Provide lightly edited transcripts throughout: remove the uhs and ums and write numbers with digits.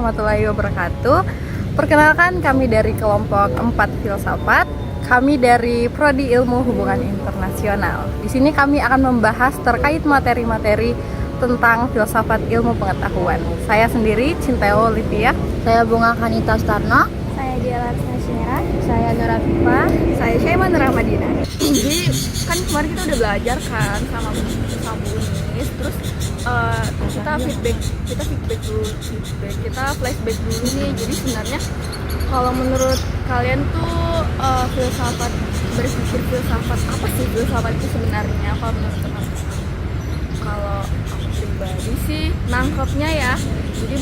warahmatullahi wabarakatuh. Perkenalkan, kami dari kelompok 4 filsafat. Kami dari Prodi Ilmu Hubungan Internasional. Di sini kami akan membahas terkait materi-materi tentang filsafat ilmu pengetahuan. Saya sendiri Cinteo Livia. Saya Bunga Kanita Starna. Saya Dialar Nasyira. Saya Nur Afifa. Saya Syaiman Rahmadina. Jadi kan kemarin kita udah belajar kan sama Bu Unis, terus kita feedback dulu, kita flashback dulu nih. Jadi sebenarnya kalau menurut kalian tuh berpikir filsafat apa sih filsafat itu sebenarnya? Kalau menurut teman-teman, kalau aku pribadi sih nangkepnya ya, jadi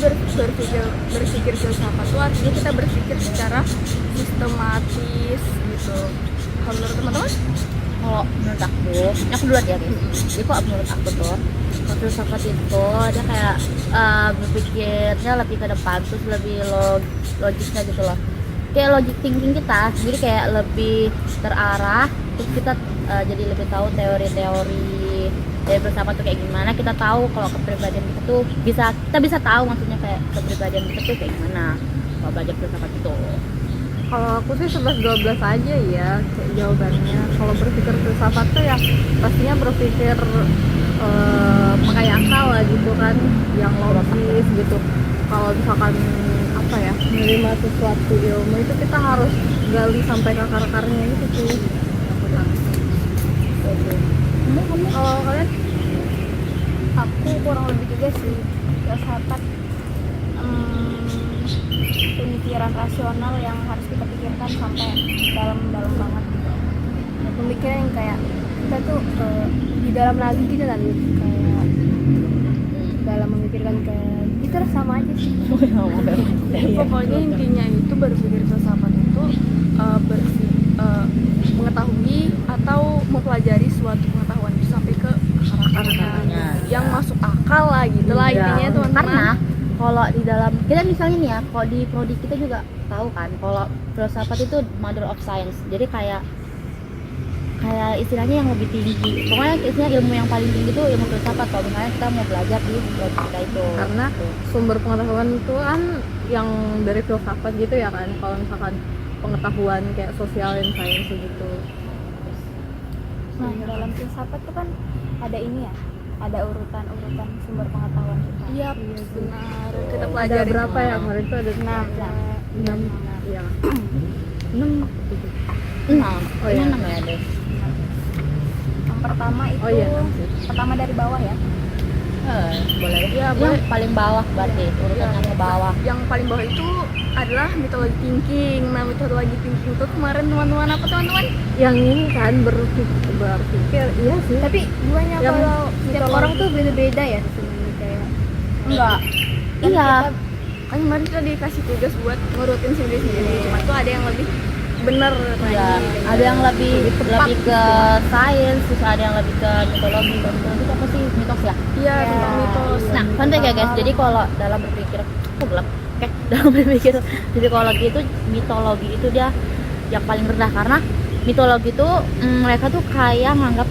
berpikir filsafat itu artinya kita berpikir secara sistematis gitu. Kalau menurut teman-teman? Kalau menurut aku duluan ya guys. Jadi kok menurut aku tuh, kalau filsafat itu dia kayak berpikirnya lebih ke depan, terus lebih logisnya gitu loh. Kayak logic thinking kita, jadi kayak lebih terarah, terus kita jadi lebih tahu teori-teori dari filsafat tuh kayak gimana. Kita tahu kalau kepribadian kita tuh kita bisa tahu maksudnya kayak kepribadian kita tuh kayak gimana kalau belajar filsafat itu. Kalau aku sih 11-12 aja ya kayak jawabannya. Kalau berpikir filsafat tuh ya pastinya berpikir pakai akal lah gitu kan, yang logis gitu. Kalau misalkan apa ya, menerima sesuatu ilmu itu kita harus gali sampai ke akar-akarnya gitu sih. Kalau kalian? Aku kurang lebih juga sih filsafat pemikiran rasional yang harus kita pikirkan sampai dalam banget gitu. Nah, pemikiran yang kayak kita tuh di dalam lagi gitu kan, kayak dalam memikirkan kayak kita sama aja sih. Pokoknya intinya itu berpikir filsafat itu mengetahui atau mempelajari suatu pengetahuan itu sampai ke akar-akarnya yang masuk akal lah gitu lah intinya teman-teman. Karena kalau di dalam kita misalnya nih ya, kalau di prodi kita juga tahu kan kalau filsafat itu mother of science. Jadi kayak istilahnya yang lebih tinggi. Pokoknya istilahnya ilmu yang paling tinggi itu ilmu filsafat kalau misalnya kita mau belajar di prodi kita itu. Karena sumber pengetahuan itu kan yang dari filsafat gitu ya kan. Kalau misalkan pengetahuan kayak sosial dan sains gitu. Nah, dalam filsafat tuh kan ada ini ya, ada urutan sumber pengetahuan kita. Iya, benar. Kita Ada pelajari berapa ya kemarin itu ada 6. Iya. 6. 6. Oh iya. 6 ya deh. Yang pertama itu Oh iya. pertama dari bawah ya. Boleh. Iya, Yang boleh. paling bawah berarti urutannya ke bawah. Yang paling bawah itu adalah metodologi thinking. Nah, metodologi thinking itu kemarin teman-teman apa teman-teman? Yang ini kan berpikir iya sih. Tapi duanya Yang kalau setiap mitologi. orang tuh beda-beda ya sebenarnya kayak. Enggak. Kan Iya. Kan kemarin kita dikasih tugas buat ngurutin sendiri-sendiri. Cuma tuh ada yang lebih bener Ya, ada yang lebih tepat ke sains, terus ada yang lebih ke mitologi. Kalau mitologi itu apa sih? Mitos ya? Iya, Ya. tentang mitos. Nah, santai ya guys. Jadi kalau dalam berpikir, dalam berpikir psikologi itu mitologi itu dia yang paling rendah karena mitologi itu mereka tuh kayak nganggap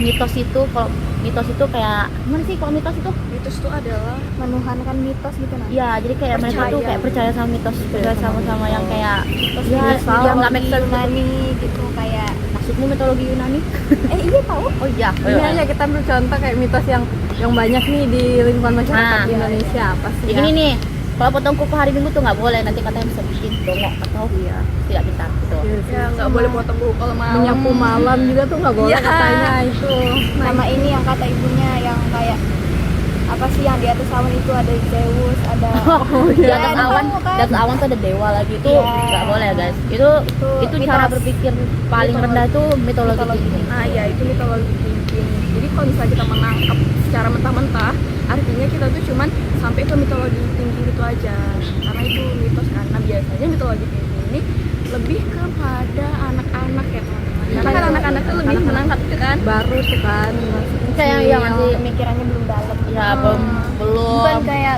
mitos itu, kalau mitos itu kayak gimana sih kalau mitos itu? Mitos itu adalah menuhankan mitos gitu nah. Ya, jadi kayak mereka tuh kayak percaya sama mitos, percaya sama yang kayak ya universal, yang nggak make sense gitu. Yunani gitu kayak. Maksudmu mitologi Yunani? Iya tahu. Oh iya. ini aja kita ambil contoh kayak mitos yang banyak nih di lingkungan masyarakat Nah, di Indonesia apa sih? Ya gini nih, kalau potong kuku hari Minggu tuh nggak boleh, nanti katanya bisa bikin dongok atau tidak pintar gitu. Ya nggak boleh potong kuku kalau malam. Menyapu malam juga tuh nggak boleh Iya. katanya itu. Sama ini yang kata ibunya yang kayak apa sih yang di atas awan itu ada Zeus, ada Di Ya, atas ada awan, tahu kan? di atas awan tuh ada dewa lagi itu Iya. nggak boleh guys. Itu mitos. cara berpikir paling Mitologi. rendah itu mitologi. Ini. Nah ya itu mitologi thinking. Jadi kalau misalnya kita menangkap secara mentah-mentah, artinya kita tuh cuman sampai ke mitologi thinking itu aja. Karena itu mitos, karena biasanya mitologi thinking ini lebih kepada anak-anak ya teman-teman. Karena kan anak-anak tuh lebih menangkap itu kan. Baru tuh kan. Kayak yang masih pemikirannya belum dalam. ya belum. Bukan kayak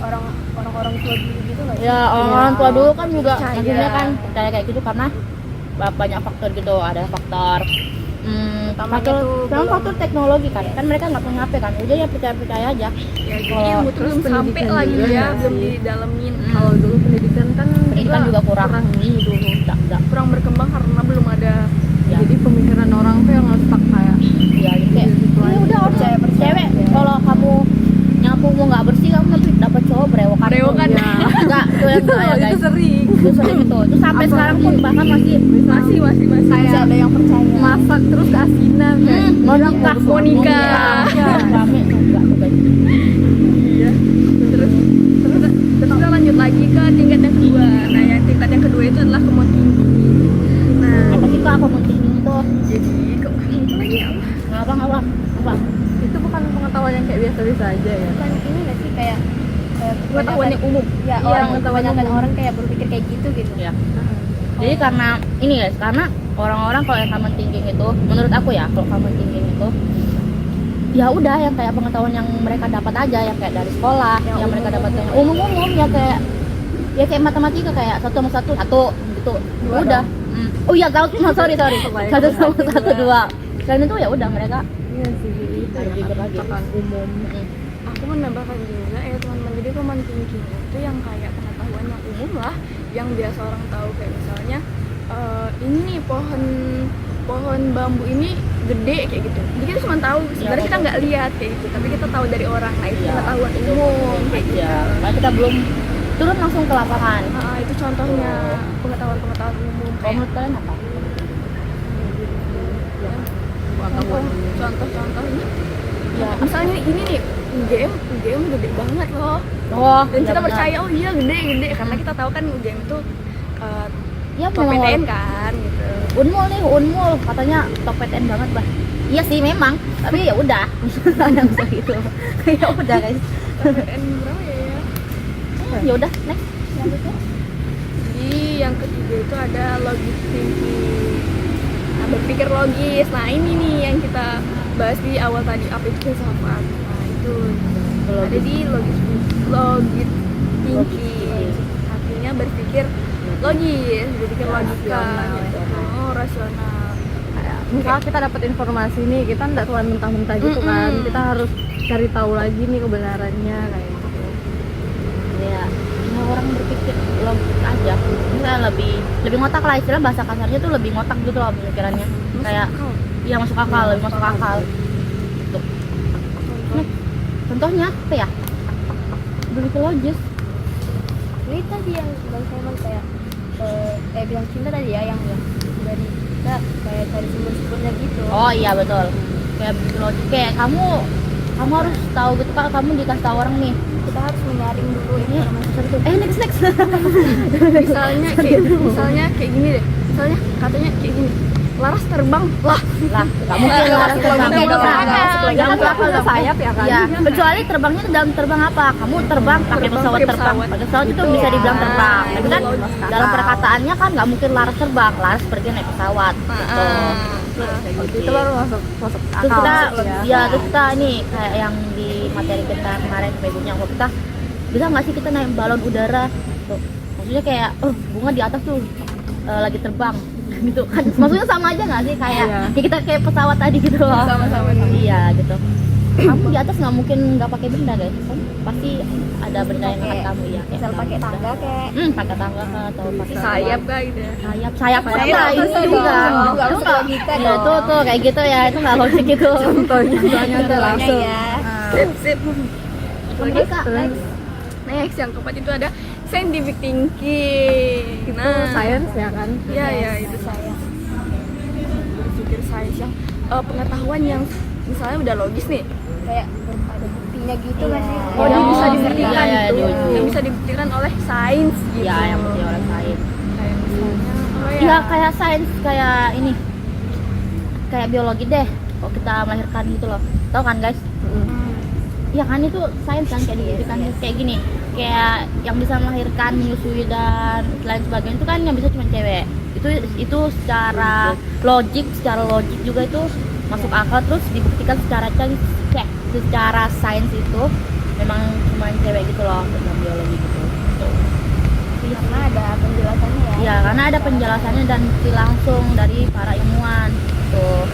orang-orang tua dulu gitu nggak sih? Ya orang tua dulu kan juga Percaya. maksudnya kan percaya kayak gitu karena banyak faktor gitu. Ada faktor Utamanya faktor tuh memang belum- faktor teknologi kan mereka nggak punya HP kan udah ya percaya aja Ya jadi Kalau- ilmu tuh belum sampai pendidikan lagi juga ya, nggak belum sih? didalemin. Kalau dulu pendidikan kan pendidikan juga kurang ini dulu. enggak Kurang berkembang karena belum ada. ya Jadi pemikiran orang tuh yang stuck kayak ya gitu kayak ya udah Percaya, cewek kalau kamu nyapu mau nggak bersih kamu nanti dapat cowok berewokan Berewokan. ya enggak itu yang saya itu guys sering. itu sering itu sampai sekarang pun bahkan masih Masih. Masih ada yang percaya. Masak terus asinan kayak mau nikah mau nikah. ya rame tuh enggak tuh guys Iya. Terus kita lanjut lagi ke tingkat yang kedua. Nah, yang tingkat yang kedua itu adalah kemauan tinggi. Nah, apa sih kak aku mau tinggi itu jadi itu lagi ya. apa itu bukan pengetahuan yang kayak biasa-biasa aja ya. Kan ini nggak sih kayak Pengetahuan yang umum. ya Iya, orang pengetahuan kebanyakan umum. orang kayak berpikir kayak gitu gitu. ya jadi karena ini guys karena orang-orang kalau yang common thinking itu menurut aku ya kalau common thinking itu ya udah yang kayak pengetahuan yang mereka dapat aja yang kayak dari sekolah yang mereka dapat yang umum-umum ya kayak matematika kayak 1 sama 1 1 gitu udah oh iya tahu sorry satu sama satu dua selain itu ya udah mereka Iya sih. Ada juga lagi. Akan umum. Aku menambahkan juga ya teman-teman, jadi common thinking itu yang kayak pengetahuan yang umum lah, yang biasa orang tahu, kayak misalnya ini nih pohon bambu ini gede kayak gitu. Jadi kita cuma tahu, sebenarnya kita nggak lihat kayak gitu, tapi kita tahu dari orang. Nah itu Iya, pengetahuan umum kayak gitu. ya karena kita belum turun langsung ke lapangan Itu contohnya pengetahuan umum. kalau Kayak menurut kalian apa? contoh-contohnya, Ya. misalnya ini nih UGM gede banget loh. Oh, Dan iya kita benar. percaya oh iya gede karena kita tahu kan UGM itu Ya top memang PTN kan gitu. Unmul katanya top PTN banget bah. Iya sih memang, tapi ya udah. Yang bisa gitu. Ya udah guys. Top PTN berapa ya? Ya udah next. Jadi yang ketiga itu ada logic thinking. Nah, berpikir logis. Nah, ini nih yang kita bahas di awal tadi, apa itu filsafat. Nah, itu ada di logic thinking. Artinya berpikir logis, berpikir logika gitu. Oh, rasional. Misal kita dapat informasi nih, kita nggak cuma mentah-mentah gitu kan. Kita harus cari tahu lagi nih kebenarannya kayak gitu. Ya, ini orang berpikir logis aja. Misalnya lebih ngotak lah istilah bahasa kasarnya tuh lebih ngotak gitu loh pemikirannya. Kayak iya masuk akal, lebih masuk akal. Gitu. Nih, contohnya apa ya? Berpikir logis. Ini tadi yang bang Simon kayak bilang cinta tadi ya yang dari kita kayak cari sumber-sumbernya gitu. Oh iya betul. Kayak berpikir logis. Kayak kamu harus tahu gitu kak, kamu dikasih tahu orang nih. Kita harus menyaring dulu Ini informasi. next. misalnya kayak gini deh. Misalnya katanya kayak gini. Laras terbang lah. Nggak mungkin laras terbang Nggak gitu. masuk akal. Nggak masuk akal dong. sayap ya kan? Iya, kecuali terbangnya dalam terbang apa? Kamu terbang pakai Terbang pesawat pakai terbang. pesawat. Pakai pesawat itu Itu bisa dibilang ya. terbang. Tapi kan Logis. dalam perkataannya kan nggak mungkin laras terbang. Laras pergi naik pesawat. Gitu. Itu baru masuk Terus akal. kita, ya. ya terus kita ini kayak yang di materi kita kemarin minggunya kalau kita bisa nggak sih kita naik balon udara? Tuh. Maksudnya kayak, bunga di atas tuh lagi terbang gitu kan. Maksudnya sama aja nggak sih kayak Iya. ya kita kayak pesawat tadi gitu loh. Sama-sama. Iya gitu. Kamu di atas nggak mungkin nggak pakai benda guys. Kamu pasti ada benda yang angkat kamu ya. Misal pakai tangga kayak Pakai tangga kah, atau pakai Sayap kah gitu. sayap Sayap ini itu juga nggak itu masuk nggak logika ya dong. tuh kayak gitu ya itu nggak logik itu Contohnya udah langsung. ya. Sip. Lagi kak Next yang keempat itu ada scientific thinking. Itu science ya kan? Iya itu saya. Berpikir sains yang pengetahuan yang misalnya udah logis nih. Kayak ada buktinya gitu nggak sih? Oh, dia bisa dibuktikan iya, gitu. iya. Yang bisa dibuktikan oleh sains gitu. ya yang penting orang sains Kayak misalnya ya kayak sains kayak ini kayak biologi deh kok kita melahirkan gitu loh tau kan guys iya kan itu sains kan kayak dibuktikan kayak gini kayak yang bisa melahirkan menyusui dan lain sebagainya itu kan yang bisa cuma cewek itu secara logik juga itu masuk akal terus dibuktikan secara sains itu memang cuma cewek gitu loh dalam biologi gitu. Karena ada penjelasannya ya. Ya karena ada penjelasannya dan bukti langsung dari para ilmuwan tuh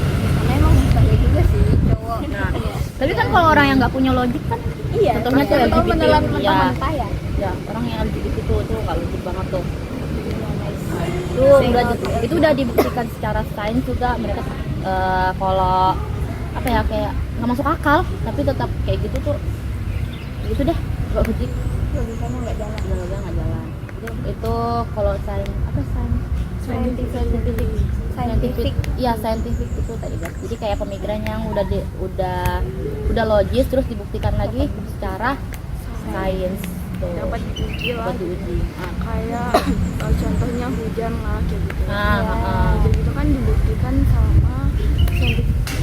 Tapi kan kalau orang yang nggak punya logik kan, Iya, contohnya tuh atau LGBT, menelan ya. mentah-mentah ya. Ya orang yang LGBT itu nggak logik banget tuh. Itu udah dibuktikan secara sains juga mereka kalau apa ya kayak nggak masuk akal tapi tetap kayak gitu tuh gitu deh nggak logik. Logikanya nggak jalan. Nggak jalan. Itu kalau sains apa sains Scientific. Iya scientific itu tadi guys. Jadi kayak pemikiran yang udah logis terus dibuktikan lagi secara sains tuh. dapat diuji lah. Dapat diuji. Kayak contohnya hujan lah kayak gitu. Ah. Hujan itu kan dibuktikan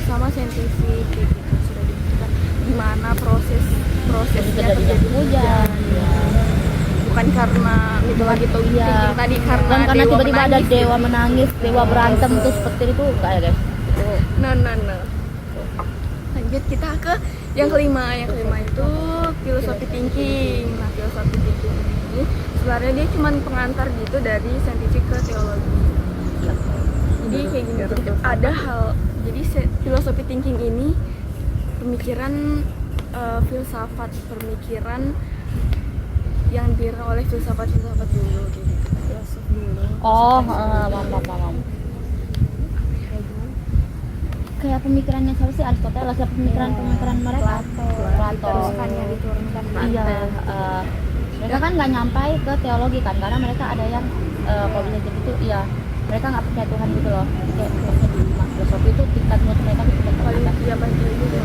sama saintifik kayak gitu, sudah dibuktikan gimana prosesnya Terjadi terjadi hujan. Ya. Bukan karena mitologi atau Iya. tadi karena Dan karena dewa tiba-tiba ada menangis, dewa menangis, dewa berantem terus petir itu enggak ya guys? Itu No. Lanjut kita ke yang kelima. Yang kelima itu filosofi thinking. Nah, filosofi thinking ini sebenarnya dia cuma pengantar gitu dari saintifik ke teologi. Jadi kayak gini, jadi ada hal. Jadi filosofi thinking ini pemikiran filsafat, pemikiran yang diberikan oleh filsafat dulu kayak gitu. Filosof dulu. oh, paham. Kayak pemikirannya siapa sih Aristoteles, siapa pemikiran mereka? Plato. Teruskan yang diturunkan. Iya, mereka kan nggak nyampai ke teologi kan, karena mereka ada yang kalau bisa jadi itu, iya mereka nggak percaya Tuhan gitu loh. Jadi kayak maksudnya di filosofi itu tingkat menurut mereka itu tingkat Paling atas. dia pasti gitu.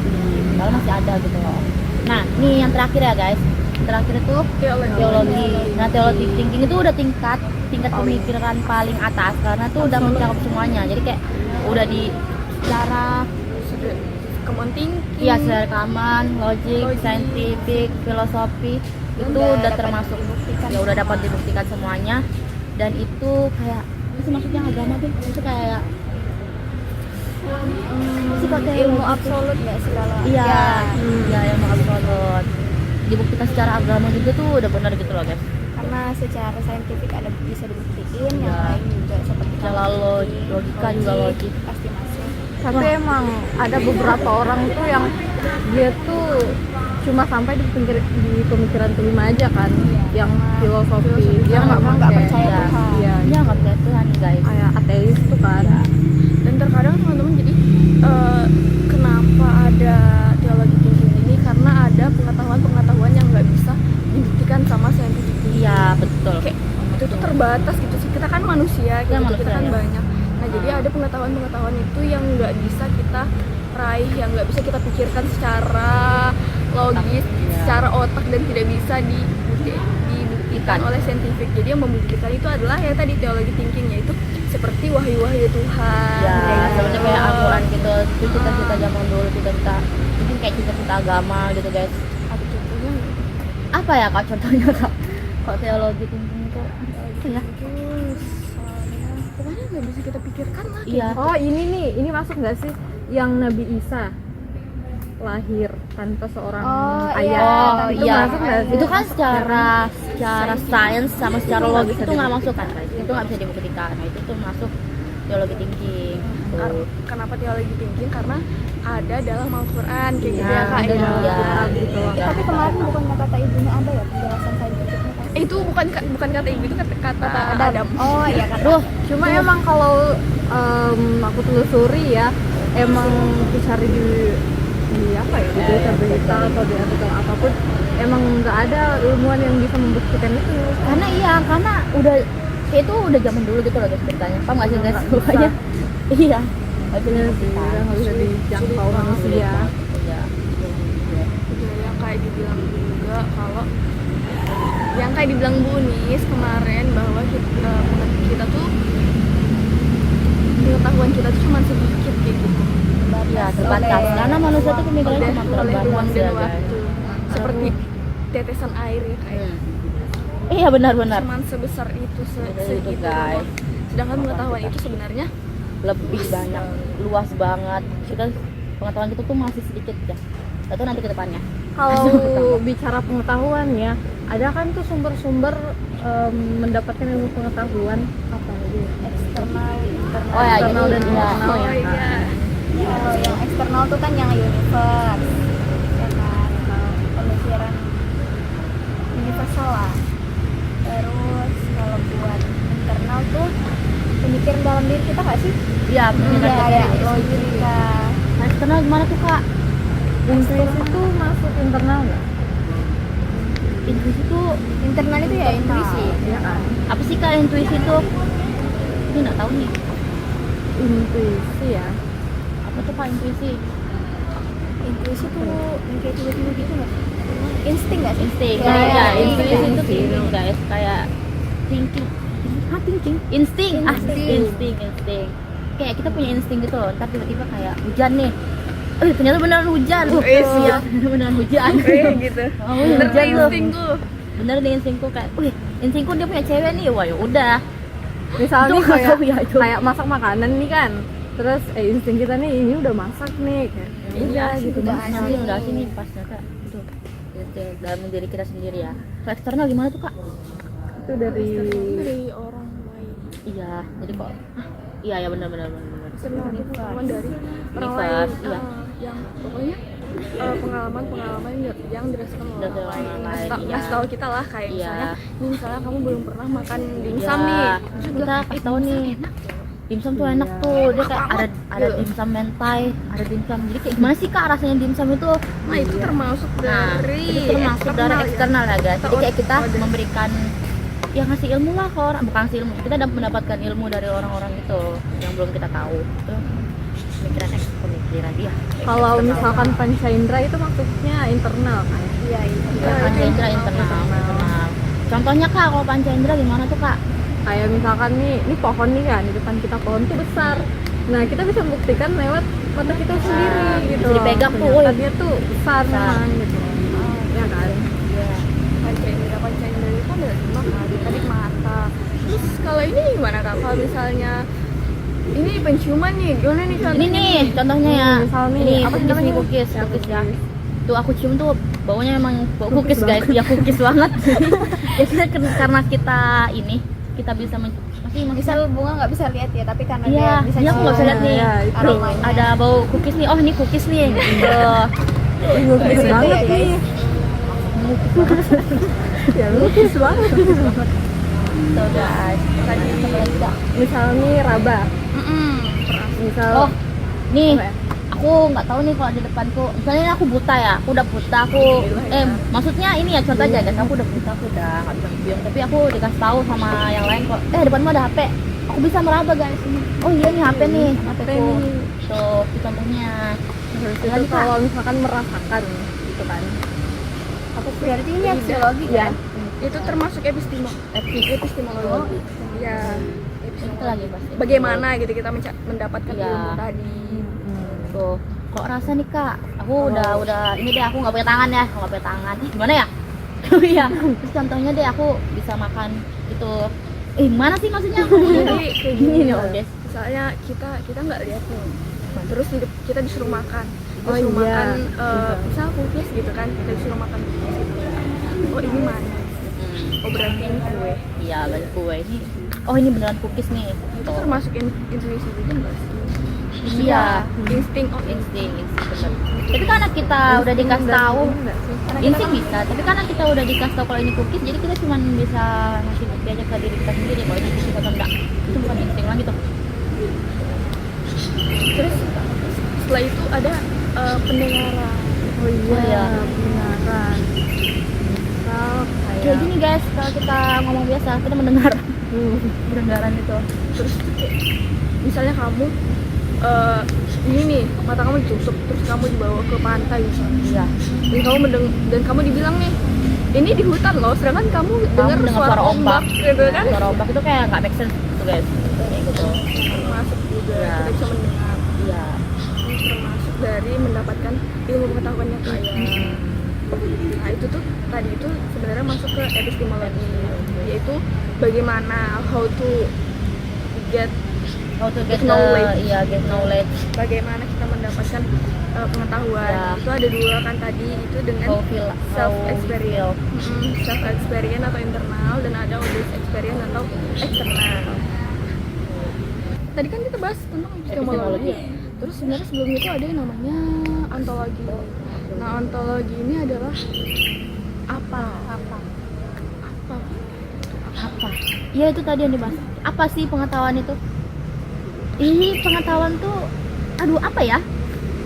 Kalau masih ada gitu loh. Nah, nih yang terakhir ya guys. Terakhir itu teologi. Nah, teologi thinking itu udah tingkat pemikiran paling atas karena tuh udah mencakup semuanya. Jadi kayak udah di secara Common thinking. iya secara rekaman, logik, saintifik, filosofi itu udah termasuk ya udah dapat dibuktikan semuanya dan itu kayak apa sih maksudnya agama tuh itu kayak sih kok kayak Ilmu absolut nggak sih kalau iya ilmu absolut dibuktikan secara agama juga tuh udah benar gitu loh guys. karena secara saintifik ada bisa dibuktiin, Iya. yang lain juga seperti Kalau logika juga logik. pasti masuk. Tapi emang ada beberapa orang tuh yang dia tuh cuma sampai di pemikiran kelima aja kan, yang filosofi. Dia nggak percaya Iya. Tuhan. Iya, Iya nggak percaya Tuhan guys. kayak ateis tuh kan. Dan terkadang teman-teman jadi kenapa ada teologi thinking ini, karena ada pengetahuan yang nggak bisa dibuktikan sama saintifik. Iya betul. Kayak itu tuh terbatas gitu sih, kita kan manusia, Kita gitu, manusia, kita kan ya. banyak. Nah jadi ada pengetahuan itu yang nggak bisa kita raih, yang nggak bisa kita pikirkan secara logis, Iya. secara otak, dan tidak bisa dibuktikan oleh saintifik. Jadi yang membuktikan itu adalah ya tadi teologi thinking, yaitu seperti wahyu-wahyu Tuhan. Ya, kayak sebenarnya gitu. kayak Al-Quran gitu, itu cita-cita zaman dulu, cita-cita mungkin kayak cita-cita agama gitu guys. Ada contohnya nggak? Apa ya kak contohnya kak? Kok teologi thinking itu apa ya? Terus soalnya pokoknya nggak bisa kita pikirkan lah. Iya. Oh ini masuk nggak sih yang Nabi Isa lahir tanpa seorang Oh, ayah? iya. Oh Itu iya, masuk nggak sih? itu kan secara sains sama secara logis itu nggak masuk kan? Itu nggak bisa dibuktikan. Nah itu tuh masuk teologi thinking. Tuh. Kenapa teologi thinking? Karena ada dalam Al-Quran kayak gitu Nah, ya kak. ada ya. dalam Iya. Al-Quran gitu loh. Iya. Tapi kemarin bukannya kata ibunya ada ya penjelasan saintifiknya kan? Itu bukan kata ibu, itu kata Adam. Oh iya kata. Duh, Cuma emang kalau aku telusuri ya, emang dicari di apa ya, di berita atau di artikel apapun, emang nggak ada ilmuwan yang bisa membuktikan itu. karena udah kayak itu udah zaman dulu gitu loh guys ceritanya. Paham nggak sih guys? Nggak Pokoknya iya. Nggak bisa Udah dibuktikan. nggak bisa dijangkau manusia. Iya. Ya, yang kayak dibilang juga kalau yang kayak dibilang Bu Nis kemarin bahwa kita tuh pengetahuan kita tuh cuma sedikit kayak gitu. Iya, terbatas. Karena manusia tuh pemikirannya cuma oleh ruang terbatas dan ya guys. waktu. Seperti tetesan air ya kayak. Iya benar-benar. Cuman sebesar itu Itu, segitu guys. doang. Sedangkan pengetahuan itu sebenarnya Lebih banyak, luas banget. Kita pengetahuan kita tuh masih sedikit ya. Itu nanti ke depannya. Kalau bicara pengetahuan ya, ada kan tuh sumber-sumber mendapatkan ilmu pengetahuan apa lagi? Eksternal, internal. Oh ya, Eksternal jadi dan ya. internal ya. iya. Kalau yang eksternal tuh kan yang universe. universal lah. Terus kalau buat internal tuh pemikiran dalam diri kita nggak sih? Iya, Iya, kayak logika. Nah, eksternal gimana tuh kak? Intuisi itu masuk internal nggak? Intuisi tuh Internal itu ya intuisi. Iya kan? apa sih kak intuisi tuh? Ini nggak tahu nih. Intuisi ya. Apa tuh kak intuisi? Intuisi tuh yang kayak tiba-tiba gitu nggak sih? Insting nggak sih? Insting. Ya, Ya, ya, intuisi insting. itu thinking guys, kayak thinking. Thinking. Insting. Insting. Insting. Kayak kita punya insting gitu loh. Ntar tiba-tiba kayak hujan nih. Ternyata beneran hujan. Iya, beneran hujan. gitu. Oh, Bener hujan nih loh. instingku. Bener deh instingku kayak, instingku dia punya cewek nih. Wah, ya udah. Misalnya Itu nggak tahu ya, itu. kayak masak makanan nih kan. Terus insting kita nih ini udah masak nih. Kayak, udah gitu udah masak. nanti udah sini pas ternyata itu dalam diri kita sendiri ya. Kalau eksternal gimana tuh kak? Itu dari Dari orang lain. Iya, jadi kok iya ya benar. External itu pengalaman dari orang Universe, lain. iya. Yang pokoknya pengalaman yang dirasakan oleh Dari orang orang lain. lain, iya. Ngasih tahu kita lah kayak Iya. misalnya kamu belum pernah makan dimsum Iya. nih. Terus kita kasih tahu nih. Dimsum tuh enak tuh, dia kayak ada dimsum mentai, ada dimsum. Jadi kayak gimana sih kak rasanya dimsum itu? Nah, itu termasuk Nah, dari itu termasuk dari eksternal ya guys. Jadi kayak kita memberikan ya ngasih ilmu lah ke orang, bukan ngasih ilmu, kita mendapatkan ilmu dari orang-orang itu yang belum kita tahu. Itu pemikiran dia. kalau misalkan panca indera itu maksudnya internal kan. Iya, iya. Ya, panca indera internal. Contohnya kak, kalau panca indera gimana tuh kak? Kayak misalkan nih, ini pohon nih kan, di depan kita pohon tuh besar. Nah, kita bisa membuktikan lewat mata kita sendiri gitu. bisa dipegang tuh, Ternyata woy. dia tuh besar Besar. memang gitu. Ya kan? Iya. panca indera itu kan ada 5 kan, tadi mata. Terus kalau ini gimana kak? Kalau misalnya ini penciuman nih, gimana nih Ini contohnya? nih contohnya ya. Misal nih, Ini apa cookies namanya? nih cookies ya. Tuh aku cium tuh baunya emang bau cookies guys, ya cookies banget. Ya kita karena kita ini kita bisa masih Misal bunga nggak bisa lihat ya, tapi karena iya, dia bisa ini aku nggak bisa lihat nih. Iya, itu. aromanya. Ada bau cookies nih. Oh, ini cookies nih. Gitu. Ih, lukis Gitu banget ya, nih. Ya lukis banget. Tuh guys. Tadi Misal nih raba. Misal oh, nih apa ya? aku nggak tahu nih kalau di depanku. Misalnya aku buta ya, aku udah buta aku. Maksudnya ini ya contoh aja guys. Aku udah buta, aku udah nggak bisa bilang. Tapi aku dikasih tahu sama yang lain kok. Depanmu ada HP. Aku bisa meraba guys. Oh iya nih HP nih, HP ku. nih. Tuh, itu contohnya. Terus Lagi, itu kalau misalkan merasakan gitu kan. Apa sih? Berarti ini aksiologi Iya. kan? Itu termasuk epistemologi. Ya, Itu lagi pasti. bagaimana gitu kita mendapatkan Iya. ilmu tadi. Tuh, kok rasa nih kak? Aku udah ini deh, aku nggak punya tangan ya, nggak punya tangan. Gimana ya? Iya. Terus contohnya deh, aku bisa makan itu. Mana sih maksudnya? Jadi kayak gini Ini loh. guys. Misalnya kita nggak lihat nih, terus kita disuruh makan, Oh, disuruh iya. makan, misal cookies gitu kan, kita disuruh makan cookies gitu. Oh ini manis, oh berarti ini kue. Iya, balik kue ini. Oh ini beneran cookies nih. Itu Tuh. termasuk intuisi juga nggak sih? Iya. Insting, Insting bener. Tapi karena kita udah dikasih tahu, insting bisa. Tapi karena kita udah dikasih tahu kalau ini cookies, jadi kita cuma bisa ngasih bukti aja ke diri kita sendiri kalau ini cookies atau enggak. Itu bukan insting lagi tuh. Terus setelah itu ada pendengaran. Oh iya, iya. beneran. Misal Kayak gini guys, kalau kita ngomong biasa, kita mendengar pendengaran itu. Terus kayak, misalnya kamu ini nih mata kamu ditutup, terus kamu dibawa ke pantai misalnya. Iya. Dan kamu dibilang nih ini di hutan loh, sedangkan kamu dengar suara ombak gitu kan. Suara ombak itu kayak nggak make sense tuh guys. Kayak gitu. Termasuk juga Iya. kita bisa mendengar. Iya. Ini termasuk dari mendapatkan ilmu pengetahuan yang kaya. Nah itu tuh tadi itu sebenarnya masuk ke epistemologi, yaitu bagaimana how to get How to get Knowledge. get knowledge. bagaimana kita mendapatkan pengetahuan. Ya. Itu ada dua kan tadi, itu dengan How feel, self how experience, self experience atau internal, dan ada audience experience atau eksternal. Tadi kan kita bahas tentang epistemologi. Epistemologi. Terus sebenarnya sebelum itu ada yang namanya ontologi. Nah ontologi ini adalah apa? Iya itu tadi yang dibahas. Apa sih pengetahuan itu? Ini pengetahuan tuh, aduh apa ya?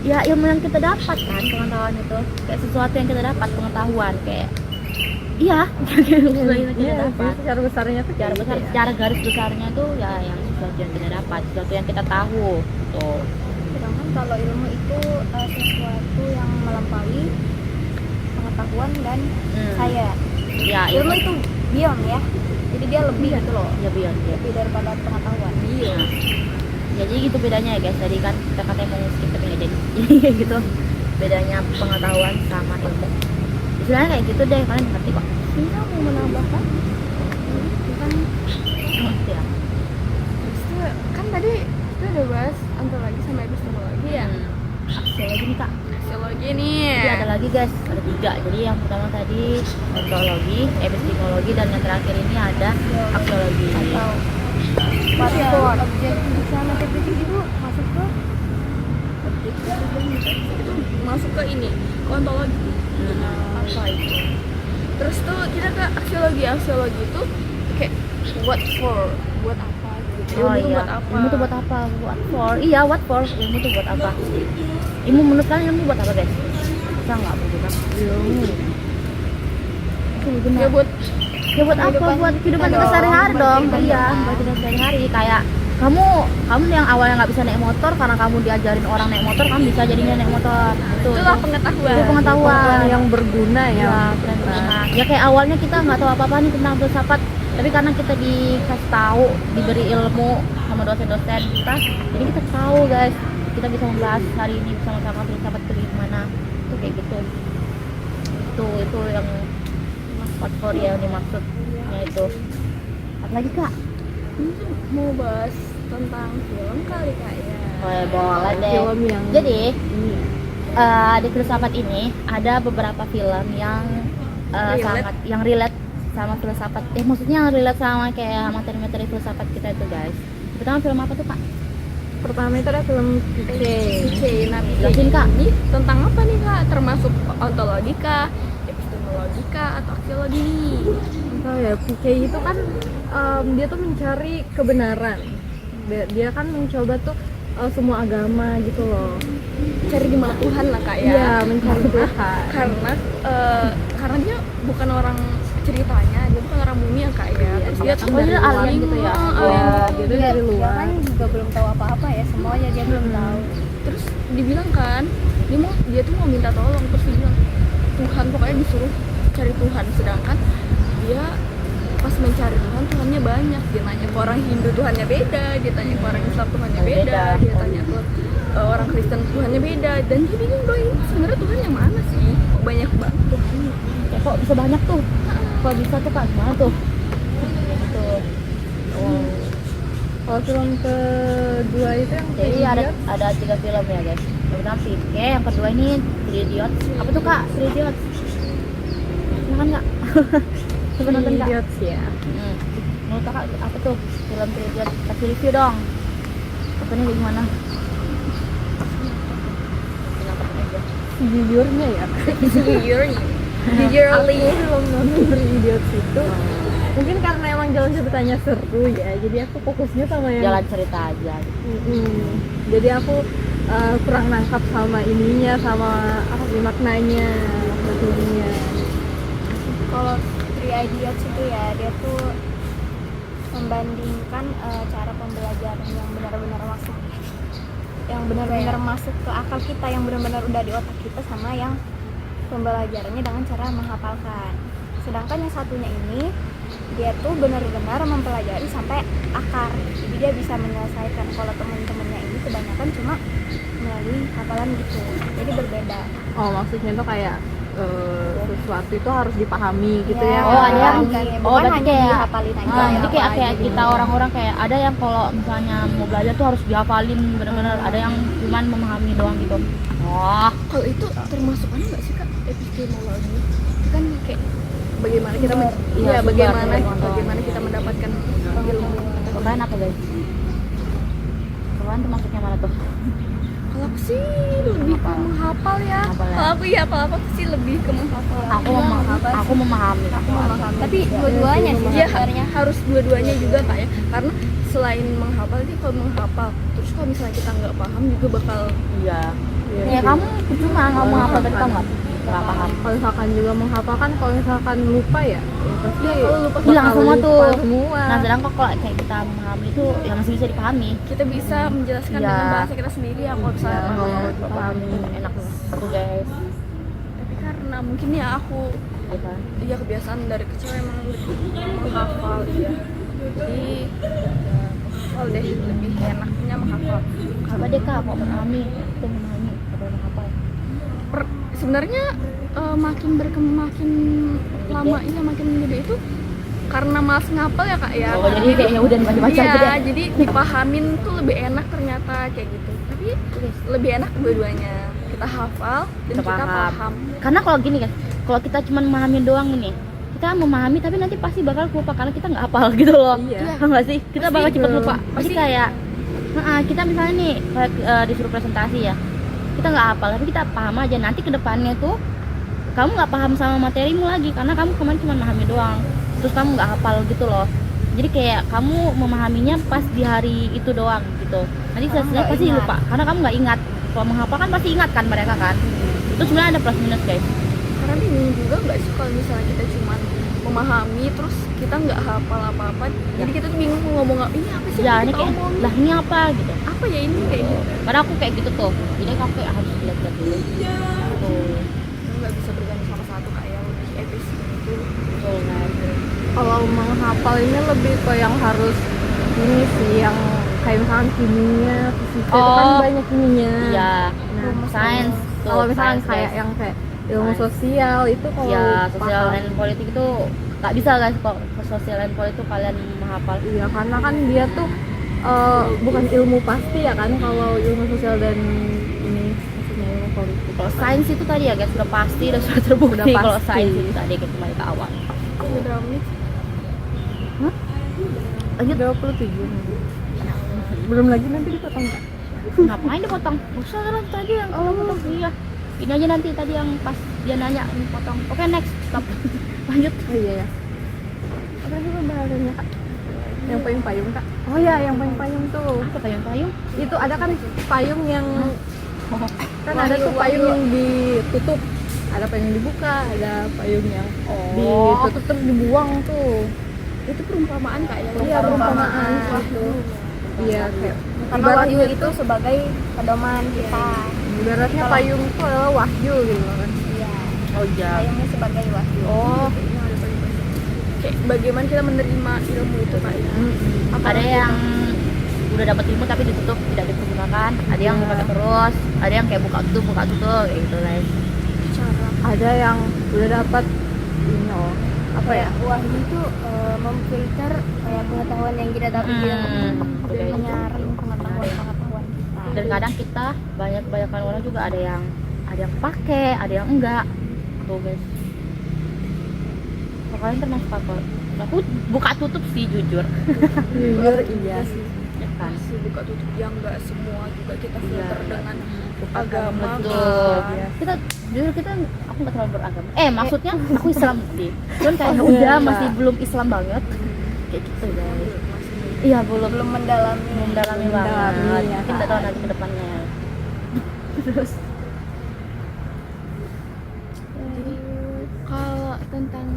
Ya ilmu yang kita dapat kan, pengetahuan itu kayak sesuatu yang kita dapat, pengetahuan kayak iya, sesuatu yang kita dapat. Secara besarnya tuh Secara besar, secara garis besarnya tuh ya yang sesuatu yang kita dapat, sesuatu yang kita tahu. Tuh. Sedangkan kalau ilmu itu sesuatu yang melampaui pengetahuan dan saya. Ya Ilmu itu beyond ya. Jadi dia lebih gitu loh. ya beyond ya. Lebih daripada pengetahuan. Iya. Ya, jadi gitu bedanya ya guys. Tadi kan kita katanya mau skip tapi nggak jadi. Gitu. Bedanya pengetahuan sama ilmu. Sebenarnya kayak gitu deh, kalian ngerti kok. Kita mau menambahkan kan Ngerti ya. Terus tuh, kan tadi kita udah bahas ontologi sama epistemologi ya. Aksiologi nih kak. Aksiologi nih. Jadi ada lagi guys, ada 3. Jadi yang pertama tadi ontologi, epistemologi, dan yang terakhir ini ada aksiologi. atau Ya, paspor. objek sana itu masuk ke objek itu masuk ke ini ke ontologi. Apa itu? Terus tuh kita ke aksiologi itu kayak what for, buat apa gitu. Oh Ilmu tuh iya, buat apa? ilmu tuh buat apa? What for? Iya, what for? Ilmu tuh buat apa? Ilmu menurut kalian ilmu buat apa guys? Bisa nggak berguna? Ilmu. Itu berguna. Ya buat Ya buat apa? Buat kehidupan kita sehari-hari dong. Iya, buat kehidupan sehari-hari. Kayak kamu yang awalnya nggak bisa naik motor karena kamu diajarin orang naik motor, kamu bisa jadinya naik motor. itulah pengetahuan. Itu pengetahuan yang berguna ya. ya, benar. Ya kayak awalnya kita nggak tahu apa-apa nih tentang filsafat, tapi karena kita dikasih tahu, diberi ilmu sama dosen-dosen kita, jadi kita tahu guys, kita bisa membahas hari ini bersama-sama filsafat itu gimana. Itu kayak gitu. Itu yang faktor yang dimaksudnya itu. Apa lagi kak? Mau bahas tentang film kali kak ya. Oh, boleh deh. Film yang Jadi di filsafat ini ada beberapa film yang Relate. sangat relate sama filsafat. Maksudnya yang relate sama kayak materi-materi filsafat kita itu guys. Pertama film apa tuh kak? pertama itu ada film Oke, nah Jelasin, Kak. ini tentang apa nih kak? Termasuk ontologi kah, epistemologi kah, atau aksiologi nih? Tahu ya, PK itu kan dia tuh mencari kebenaran. Dia kan mencoba tuh semua agama gitu loh. Cari di mana Tuhan lah kak ya? Iya, mencari Tuhan. Karena dia bukan orang ceritanya, dia bukan orang bumi ya kak ya. Terus dia tuh dari luar alim gitu ya? Iya, dia tuh dari Dia luar. kan juga belum tahu apa-apa ya, semuanya dia belum tahu. Terus dibilang kan, dia tuh mau minta tolong, terus dia bilang Tuhan, pokoknya disuruh cari Tuhan. Sedangkan dia pas mencari Tuhan, Tuhannya banyak. Dia tanya ke orang Hindu, Tuhannya beda. Dia tanya ke orang Islam, Tuhannya beda. Dia tanya ke orang Kristen, Tuhannya beda. Dan dia bingung doang, ini sebenarnya Tuhan yang mana sih? Kok banyak banget Tuhannya? Ya, kok bisa banyak tuh? Kok bisa tuh kak? Gimana tuh? Gitu. Kalau film kedua itu yang Jadi ada 3 film ya guys. Yang pertama Pike, yang kedua ini Three Idiots. Apa tuh kak? Three Idiots. Silakan kak. Coba nonton kak. Idiots ya. Menurut kakak apa tuh film Three Idiots? Kasih review dong. Katanya gimana? Sejujurnya ya. Sejujurnya. Aku belum nonton Three Idiots itu. Mungkin karena emang jalan ceritanya seru ya. Jadi aku fokusnya sama yang Jalan cerita aja. Jadi aku kurang nangkap sama ininya, sama apa sih maknanya, filmnya. Kalau Three Idiots itu ya, dia tuh membandingkan cara pembelajaran yang benar-benar masuk ke akal kita, yang benar-benar udah di otak kita, sama yang pembelajarannya dengan cara menghafalkan. Sedangkan yang satunya ini dia tuh benar-benar mempelajari sampai akar, jadi dia bisa menyelesaikan. Kalau teman-temannya ini kebanyakan cuma melalui hafalan gitu, jadi berbeda. Oh, maksudnya tuh kayak sesuatu itu harus dipahami gitu Ya, ya. Oh, ada yang bukan berarti hanya kayak dihafalin aja. jadi kayak apa aja kita gitu. orang-orang kayak ada yang kalau misalnya mau belajar tuh harus dihafalin benar-benar, ada yang cuman memahami doang gitu. Oh, Kalau itu termasuk nggak sih kak, epistemologi? Itu kan kayak bagaimana kita Iya, bagaimana kita mendapatkan ilmu. kalian apa guys? Kalian termasuknya mana tuh? Kalau aku sih lebih ke menghafal ya. Menghafal ya. Kalau aku sih lebih ke menghafal. Aku memahami. Tapi dua-duanya sih Iya, sebenarnya. harus dua-duanya juga Kak ya. Karena selain menghafal nih, kalau menghafal terus kalau misalnya kita nggak paham juga bakal Iya. Ya kamu cuma nggak mau apa tadi nggak paham. Kalau misalkan juga menghafalkan, kalau misalkan lupa ya pasti kalau lupa hilang bakal semua lupa tuh. semua. Nah sedangkan kalau kayak kita memahami itu ya masih bisa dipahami. kita bisa menjelaskan Iya. dengan bahasa kita sendiri ya kalau misalnya Kalau paham. dipahami itu enak tuh guys. Tapi karena mungkin ya aku Ya kan? ya kebiasaan dari kecil emang menghafal ya. Jadi ya, menghafal deh lebih enaknya menghafal. Apa deh kak mau memahami itu memahami apa apa? Sebenarnya makin makin lama ya makin gede itu karena malas ngapal ya Kak ya. Oh jadi kayak ya udah baca aja Iya, deh. jadi dipahamin tuh lebih enak ternyata kayak gitu. Tapi lebih enak dua-duanya. Kita hafal dan Kita kita paham. paham. Karena kalau gini kan, kalau kita cuma memahami doang ini, kita memahami tapi nanti pasti bakal lupa karena kita nggak hafal gitu loh. Iya. Kan nggak sih? Kita bakal cepet lupa. Pasti Pasti. kayak, kita misalnya nih kayak, disuruh presentasi ya, kita nggak hafal tapi kita paham aja. Nanti kedepannya tuh kamu nggak paham sama materimu lagi karena kamu kemarin cuma memahami doang. Terus kamu nggak hafal gitu loh. Jadi kayak kamu memahaminya pas di hari itu doang gitu. Nanti selesai pasti lupa karena kamu nggak ingat. Kalau menghafal kan pasti ingat kan mereka kan. Itu sebenarnya ada plus minus guys. Karena bingung juga nggak sih kalau misalnya kita cuma memahami terus kita nggak hafal apa-apa. Jadi kita tuh bingung mau ngomong apa ini apa sih Ya yang ini kita kayak omongin? lah ini apa gitu. Apa ya ini kayak gitu. Padahal aku kayak gitu tuh. Jadi aku kayak harus lihat-lihat dulu. Tuh. Kita nggak bisa bergantung sama satu kayak lebih efisien itu. Betul guys. Kalau menghafal ini lebih ke yang harus ini sih, yang kayak misalkan kimia, fisika itu kan Oh. banyak kiminya. Iya. Nah, Sains. tuh, kalau misalkan sains, kayak guys. yang kayak ilmu Sains. sosial itu kalau Ya sosial paham. dan politik itu nggak bisa guys kok sosial dan politik kalian menghafal. Iya, karena kan dia tuh bukan ilmu pasti ya kan, kalau ilmu sosial dan ini maksudnya ilmu politik. Kalau sains itu tadi ya guys sudah pasti dan sudah terbukti. Sudah pasti. Kalau sains itu tadi kita kembali ke awal. Udah berapa menit? Lanjut. 27 belum lagi nanti dipotong Kak. Ngapain dipotong? Usah kan tadi yang potong. Iya. Ini aja nanti tadi yang pas dia nanya ini potong. Oke next stop. Lanjut. Oh iya ya. Apa sih pembahasannya Kak? Yang payung-payung Kak? Oh ya, yang payung-payung tuh. Apa payung-payung? Itu ada kan payung yang Oh. kan ada tuh payung yang ditutup, ada payung yang dibuka, ada payung yang ditutup terus dibuang tuh. Itu perumpamaan Kak ya. Iya, perumpamaan wahyu. Iya, kayak Karena wahyu itu sebagai pedoman kita. ibaratnya payung itu adalah wahyu gitu kan. Iya. Oh iya. Payungnya sebagai wahyu. Oh. Kayak bagaimana kita menerima ilmu itu Kak ya. Ada yang udah dapat ilmu tapi ditutup tidak dipergunakan. Ada yang dipakai terus. Ada yang kayak buka tutup kayak gitu guys. Cara Ada yang udah dapat ini apa ya? Wahyu itu memfilter kayak pengetahuan yang kita dapat menyaring pengetahuan kita. Dan kadang kita banyak orang juga ada yang pakai, ada yang enggak. Tuh guys. Kalau kalian termasuk apa? Aku buka tutup sih jujur. Jujur iya. Ya kan? masih buka tutup yang nggak semua juga kita filter Iya. dengan agama Betul. kan. Kita jujur aku nggak terlalu beragama. Maksudnya aku Islam sih. Cuman kayak udah masih belum Islam banget. Kayak gitu guys. Iya belum mendalami banget. ya, Mungkin nggak tahu nanti ke depannya. Terus Jadi kalau tentang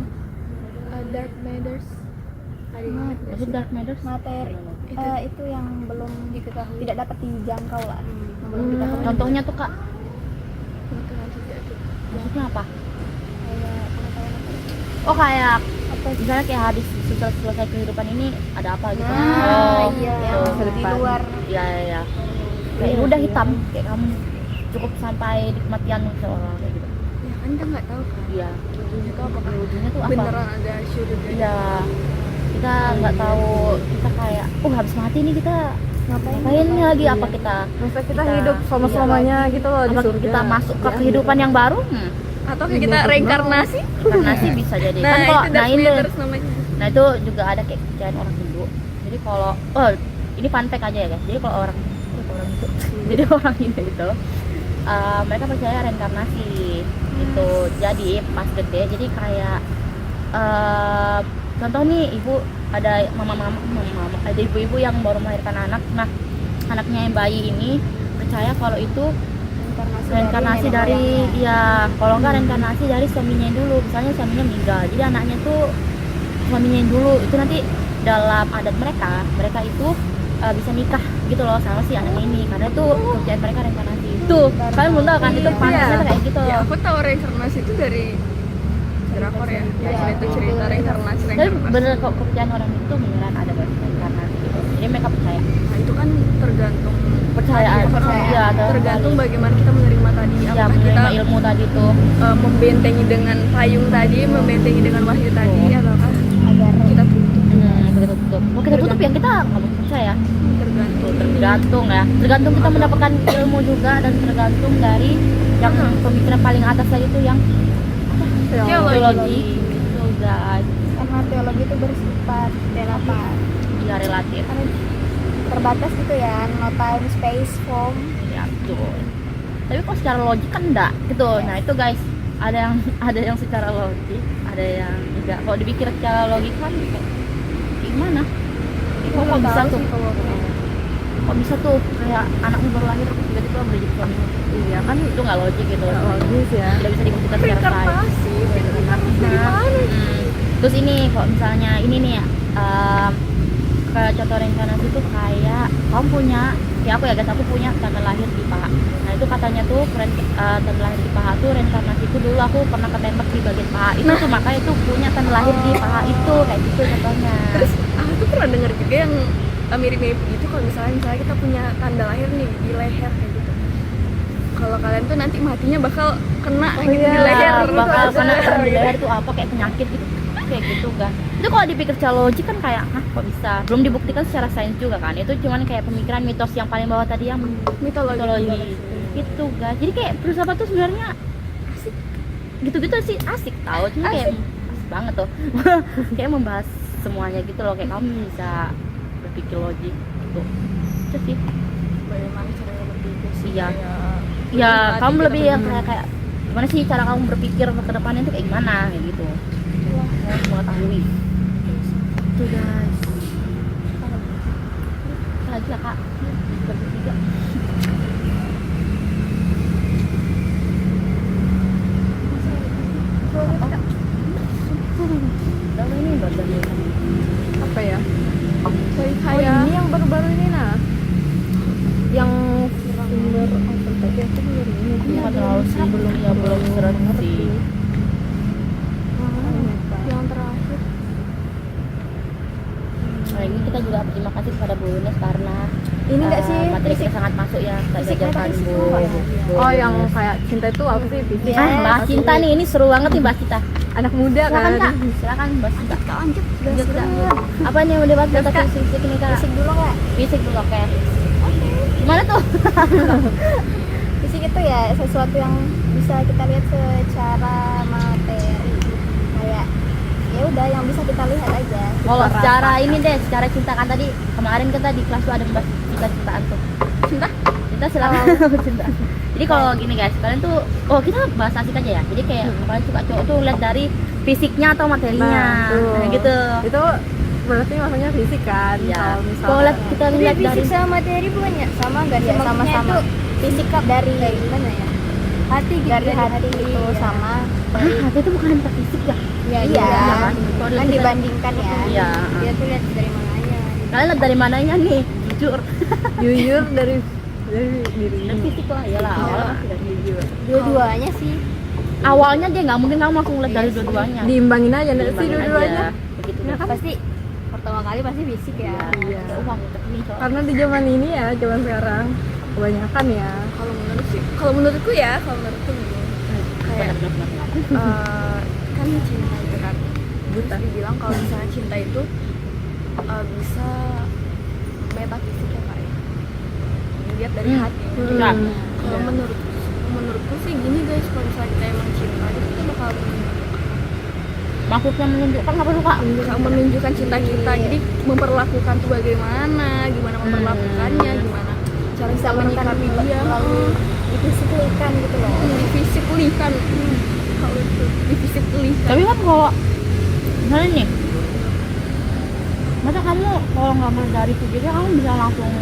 dark matters ada yang maksud dark matters Materi itu yang belum diketahui, tidak dapat dijangkau lah. Yang belum kita ketahui. contohnya tuh kak, pengetahuan tidak ada. maksudnya apa? Kayak pengetahuan apa? Oh kayak misalnya kayak habis selesai kehidupan ini ada apa gitu. Nah, iya, gitu. yang masa di depan. luar. Iya iya. Kayak udah hitam kayak kamu cukup sampai di kematian seorang kayak gitu. Ya kan kita nggak tahu kan Iya. ujungnya itu apakah Ujungnya tuh apa? beneran ada surga. Iya. Kita nggak tahu, kita kayak habis mati nih kita ngapain lagi apa kita Masa kita hidup sama-samanya gitu loh di apa surga. kita masuk ke Di kehidupan yang baru? Atau kayak kita reinkarnasi. Karena sih bisa jadi. Nah, Kan kalau itu dark ini matters namanya. nah itu juga ada kayak kepercayaan orang Hindu. Jadi kalau ini fun fact aja ya guys. Jadi kalau orang orang itu. Jadi orang Hindu itu mereka percaya reinkarnasi gitu. Jadi pas gede jadi kayak contoh nih ibu ada mama ada ibu-ibu yang baru melahirkan anak. Nah anaknya yang bayi ini percaya kalau itu reinkarnasi dari ya kalau enggak reinkarnasi dari suaminya dulu, misalnya suaminya meninggal jadi anaknya tuh suaminya dulu itu nanti dalam adat mereka itu bisa nikah gitu loh sama si anaknya ini karena itu kepercayaan mereka reinkarnasi itu kalian belum tahu kan itu panasnya tuh kayak gitu. Ya aku tahu reinkarnasi itu dari drakor ya itu cerita reinkarnasi tapi bener kok kepercayaan orang itu beneran ada reinkarnasi gitu jadi mereka percaya. Nah itu kan tergantung Percayaan ya tergantung bagaimana kita menerima tadi ya apakah menerima kita ilmu tadi tuh membentengi dengan payung tadi membentengi dengan wahyu tadi ataukah agar kita tutup kita tutup mau kita tutup yang kita nggak mau percaya tergantung tergantung kita mendapatkan ilmu juga dan tergantung dari yang pemikiran paling atas lagi tuh yang teologi itu guys karena teologi itu bersifat relatif ya relatif terbatas gitu ya, no time, space, form. ya betul tapi kok secara logik kan enggak gitu nah itu guys ada yang secara logik ada yang enggak kalau dipikir secara logik kan gimana kok bisa tuh kok bisa tuh kayak anakmu baru lahir tiba-tiba udah jadi suami Iya kan itu nggak logik gitu nggak logis ya. tidak bisa dibuktikan secara sains dari mana terus ini kok misalnya ini nih ya ke contoh reinkarnasi tuh kayak kamu punya kayak aku ya guys aku punya tanda lahir di paha nah itu katanya tuh tanda lahir di paha tuh reinkarnasi itu dulu aku pernah ketembak di bagian paha itu tuh makanya itu punya tanda lahir di paha itu kayak gitu contohnya terus aku tuh pernah dengar juga yang mirip-mirip gitu kalau misalnya kita punya tanda lahir nih di leher kayak gitu kalau kalian tuh nanti matinya bakal kena gitu di leher gitu bakal ada. kena di leher tuh apa kayak penyakit gitu kayak gitu kan itu kalau dipikir secara logik kan kayak kok bisa belum dibuktikan secara sains juga kan itu cuman kayak pemikiran mitos yang paling bawah tadi yang mitologi gitu guys jadi kayak filsafat tuh sebenarnya asik gitu-gitu sih asik tau cuma kayak asik banget tuh kayak membahas semuanya gitu loh kayak kamu bisa berpikir logik gitu itu sih bagaimana cara berpikir sih iya kayak ya hati kamu kita lebih yang kayak gimana sih cara kamu berpikir ke depannya itu kayak gimana kayak gitu kamu mengetahui itu guys apa lagi ya kak bertiga tahu ini badan Apa ya? kayak Ini yang baru-baru ini nah. Yang sumber tadi aku belum ini. nggak terlalu sih belum seret sih Yang terakhir nah ini kita juga berterima kasih kepada Bu Ines karena ini enggak sih materi kita sangat masuk ya kita fisik belajarkan metafisik Bu apa ya? Oh yang kayak cinta itu apa sih? Fisik. bahas cinta nih ini seru banget nih bahas cinta Anak muda silakan kan. kak silakan bahas cinta lanjut Lanjut, Kak. Apa nih yang udah bahas tentang fisik ini kak? fisik dulu nggak Fisik dulu oke. Gimana tuh? fisik itu ya sesuatu yang bisa kita lihat secara materi kayak ya udah yang bisa kita lihat aja Kalau secara ini deh, secara cinta kan tadi kemarin kita di kelas tuh ada membahas cinta-cintaan tuh. Cinta silakan cinta. Jadi kalau gini guys, kalian tuh kita bahas asik aja ya. Jadi kayak kalian suka cowok tuh lihat dari fisiknya atau materinya. tuh. Nah, gitu. Itu berarti maksudnya fisik kan? Iya. Kalau misalnya Kalau kita lihat dari sama materi bukan ya sama nggak Iya, sih sama-sama fisik dari gimana ya hati gitu dari hati itu sama hati itu bukan tentang fisik ya? iya kan? Kalau kan kita- dibandingkan ya Iya. dia tuh lihat dari mananya Kalian lihat dari mananya nih? Jujur. jujur dari diri. Dan fisik lah ya lah. Awalnya pasti dari jujur. dua-duanya sih Awalnya dia nggak mungkin kamu langsung lihat dari dua-duanya. Diimbangin aja nggak sih Diimbangin dua-duanya? aja. Begitu ya deh. kan pasti pertama kali pasti fisik ya Iya. Ada uang untuk ini soalnya. Karena di zaman ini ya, zaman sekarang kebanyakan ya. kalau menurutku gini kayak Benar-benar. kan cinta itu kan terus dibilang kalau misalnya cinta itu bisa metafisik ya kak ya dilihat dari hati Nah, kalau menurutku sih gini guys kalau misalnya kita emang cinta itu kita bakal maksudnya menunjukkan apa tuh kak? menunjukkan cinta kita jadi memperlakukan tuh bagaimana gimana memperlakukannya gimana cara bisa kita menyikapi menekan dia terlalu difisiklikan gitu loh. difisiklikan kalau itu difisiklikan. Tapi kan kalau misalnya nih, masa kamu kalau nggak menyadari fisiknya kamu bisa langsung